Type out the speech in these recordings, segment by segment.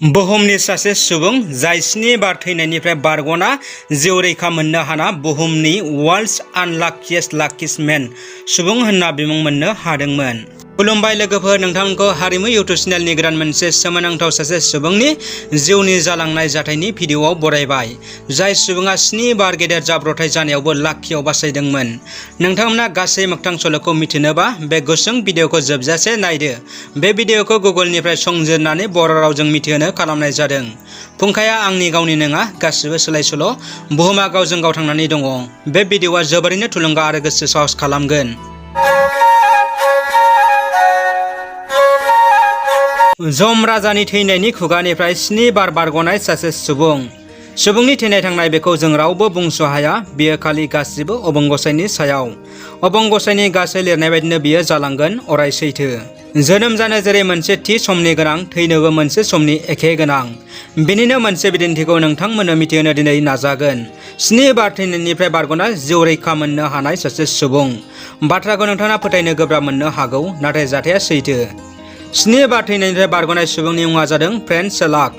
बुहुमनि सासे सुबुं जाय 7 बार थैनायनिफ्राय बारग'ना जिउ रैखा मोननो हाना बुहुमनि वर्ल्ड्स आनलाकिएस्ट लाकिस्ट मेन सुबुं होनना बिमुं मोननो हादोंमोन। खुलुमबाय लोगोफोर, नोंथांमोनखौ हारिमु इउटुब चेनेलनि गोदान मोनसे सोमोनांथाव सासे सुबुंनि जिउनि जालांनाय जाथायनि भिडिअआव बरायबाय। जाय सुबुङा 7 बार गेदेर जाब्रबथाय जानायावबो लाखियाव बासायदोंमोन। नोंथांमोना गासै मोगथां सल'खौ मिथिनोबा बे गुसुं भिडिअखौ जोबजासे नायदो। बे भिडिअखौ गुगोलनिफ्राय संजिरनानै बर' रावजों मिथिहोनो खालामनाय जादों। फुंखाया आंनि गावनि नङा, गासिबो सोलाय-सोल'। बुहुमा गावजों गाव थांनानै दङ। बे भिडिअआ जोबोरैनो थुलुंगा आरो गोसो साहस खालामगोन। जम राजानि थैनायनि खुगानिफ्राय 7 बार बारग'नाय सासे सुबुंनि थैनाय थांनाय बेखौ जों रावबो बुंस' हाया। बियो खालि गासिबो अबं गसाइनि सायाव। अबं गसाइनि गासै लिरनाय बायदिनो बियो जालांगोन, अराय सैथो। जोनोम जानो जेरै मोनसे थि समनि गोनां, थैनोबो मोनसे समनि एखे गोनां। बेनिनो मोनसे बिदिन्थिखौ नोंथांमोननो मिथिहोनो दिनै नाजागोन। 7 बार थैनायनिफ्राय बारग'ना जिउ रैखा मोननो हानाय सासे सुबुं। बाथ्राखौ नोंथाङा फोथायनो गोब्राब मोननो हागौ, नाथाय जाथाया सैथो। 7 बार थैनायनिफ्राय बारग'नाय सुबुंनि मुङा जादों फ्रेन्ड सेलाक।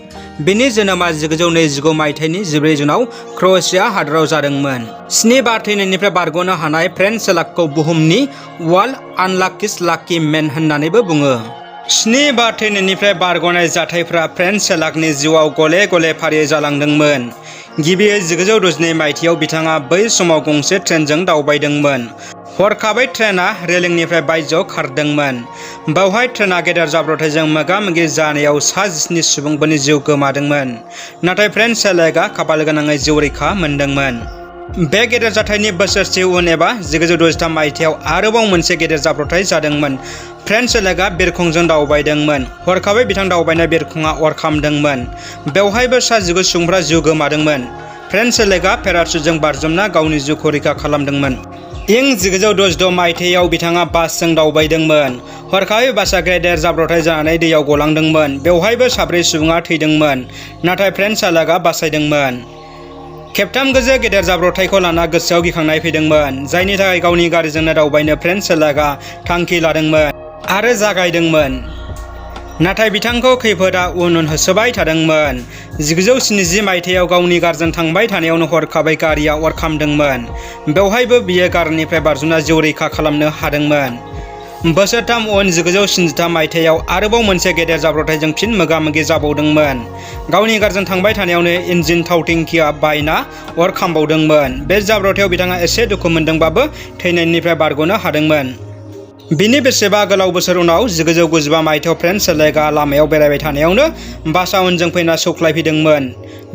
बिनि जोनोमा 1929 मायथाइनि 14 जुनाव क्र'एशिया हादराव जादोंमोन। 7 बार थैनायनिफ्राय बारग'नो हानाय फ्रेन्ड सेलाकखौ बुहुमनि वर्ल्ड आनलाकिएस्ट लाकी मेन होननानैबो बुङो। 7 बार थैनायनिफ्राय बारग'नाय जाथायफ्रा फ्रेन्ड सेलाकनि जिउआव गले गले फारियै जालांदोंमोन। गिबियै 1962 मायथाइयाव बिथाङा बै समाव गंसे ट्रेनजों दावबायदोंमोन। हरखाबै ट्रेनआ रेलिंनिफ्राय बायजोआव खारदोंमोन। बेवहाय ट्रेनआ गेदेर जाब्रबथायजों मोगा-मोगि जानायाव 7 सुबुंफोरनि जिउ गोमादोंमोन। नाथाय फ्रेन्ड सेलाकआ खाफाल गोनाङै जिउ रैखा मोनदोंमोन। बे गेदेर जाथायनि बोसोरसे उन एबा 1963 मायथाइयाव आरोबाव मोनसे गेदेर जाब्रबथाय जादोंमोन। फ्रेन्ड सेलाकआ बिरखंजों दावबायदोंमोन। हरखाबै बिथां दावबायनाय बिरखंआ अर खामदोंमोन। बेवहायबो 19 सुबुंफोरा जिउ गोमादोंमोन। फ्रेन्ड सेलाकआ पेराशुटजों बारजुमना गावनि जिउखौ रैखा खालामदोंमोन। इं 1966 मायथाइयाव बिथाङा बासजों दावबायदोंमोन। हरखाबै बासआ गेदेर जाब्रबथाय जानानै दैयाव गलांदोंमोन। बेवहायबो 4 सुबुङा थैदोंमोन, नाथाय फ्रेन्ड सेलाकआ बासायदोंमोन। खेबथाम गेदेर जाब्रबथायखौ लाना गोसोआव गिखांनाय फैदोंमोन, जायनि थाखाय गावनि गारिजोंनो दावबायनो फ्रेन्ड सेलाकआ थांखि लादोंमोन आरो जागायदोंमोन। नाथाय बिथांखौ खैफोदआ उन होसोबाय थादोंमोन। 1970 मायथाइयाव गावनि कारजों थांबाय थानायावनो हरखाबै गारिआ अर खामदोंमन। बेवहायबो बियो कारनिफ्राय बारजुमना जिउ रैखा खालामनो हादोंमोन। बोसोरथाम उन 1973 मायथाइयाव आरोबाव मोनसे गेदेर जाब्रबथायजों फिन मोगा-मोगि जाबावदोंमोन। गावनि कारजों थांबाय थानायावनो इन्जिन थाव टेंकिआ बायना अर खामबावदोंमोन। बे जाब्रबथायाव बिथाङा एसे दुखु मोनदोंबाबो थैनायनिफ्राय बारग'नो हादोंमोन। बिनि बेसेबा गोलाव बोसोर उनाव 1995 मायथाइयाव फ्रेन्ड सेलाकआ लामायाव बेरायबाय थानायावनो बासआ उनजों फैना सौख्लायफैदोंमोन।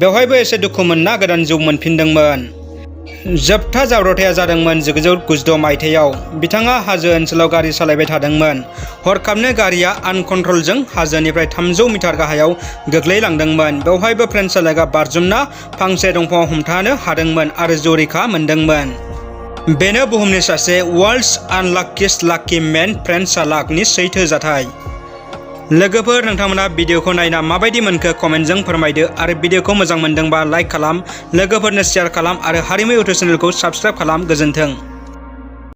बेवहायबो एसे दुखु मोनना गोदान जिउ मोनफिनदोंमोन। जोबथा जाब्रबथाया जादोंमोन 1996 मायथाइयाव। बिथाङा हाजो ओनसोलाव गारि सालायबाय थादोंमोन। हरखाबनो गारिआ आनकन्ट्रलजों हाजोनिफ्राय 300 मिटार गाहायाव गोग्लैलांदोंमोन। बेवहायबो फ्रेन्ड सेलाकआ बारजुमना फांसे दंफांआव हमथानो हादोंमोन आरो जिउ रैखा मोनदोंमोन। बेनो बुहुमनि सासे वर्ल्ड्स आनलाकिएस्ट लाकी मेन फ्रेन्ड सेलाकनि सैथो जाथाय। लोगोफोर, नोंथांमोना भिडिअखौ नायना माबायदि मोनखो कमेन्टजों फोरमायदो आरो भिडिअखौ मोजां मोनदोंबा लाइक खालाम, लोगोफोरनो शेयार खालाम आरो हारिमु इउटुब चेनेलखौ साबस्क्राइब खालाम। गोजोन्थों।